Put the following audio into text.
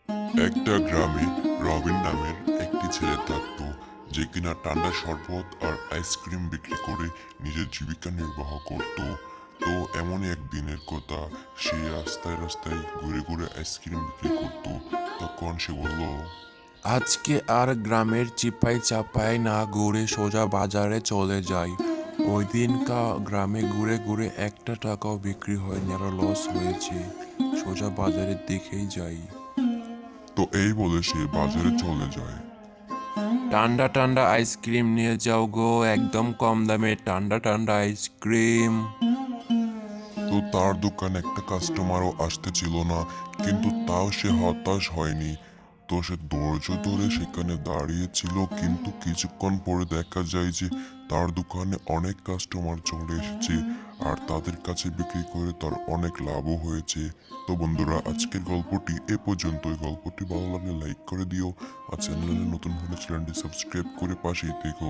একটা গ্রামে রবিন নামের একটি ছেলে থাকতো, যে কিনা ঠান্ডা শরবত আর আইসক্রিম বিক্রি করে নিজের জীবিকা নির্বাহ করত। তো এমনই একদিনের কথা, সে রাস্তায় রাস্তায় ঘুরে ঘুরে আইসক্রিম বিক্রি করত। তখন সে বলল, আজকে আর গ্রামের চিপাই চাপাই না ঘুরে সোজা বাজারে চলে যাই। ওই দিন গ্রামে ঘুরে ঘুরে একটা টাকাও বিক্রি হয়নি, আরো লস হয়েছে। সোজা বাজারের দিকেই যাই। তো এই বলে সে বাজারে চলে যায়। ঠান্ডা ঠান্ডা আইসক্রিম নিয়ে যাও গো, একদম কম দামে ঠান্ডা ঠান্ডা আইসক্রিম। তো তার দোকানে একটা কাস্টমারও আসতে ছিল না, কিন্তু তাও সে হতাশ হয়নি। তো সে ধৈর্য ধরে সেখানে দাঁড়িয়েছিল, কিন্তু কিছুক্ষণ পরে দেখা যায় যে তার দোকানে অনেক কাস্টমার চলে এসেছে, আর তাদের কাছে বিক্রি করে তার অনেক লাভও হয়েছে। তো বন্ধুরা, আজকের গল্পটি এ পর্যন্তই। গল্পটি ভালো লাগলে লাইক করে দিও, আর চ্যানেলে নতুন হলে চ্যানেলটি সাবস্ক্রাইব করে পাশেই থেকো।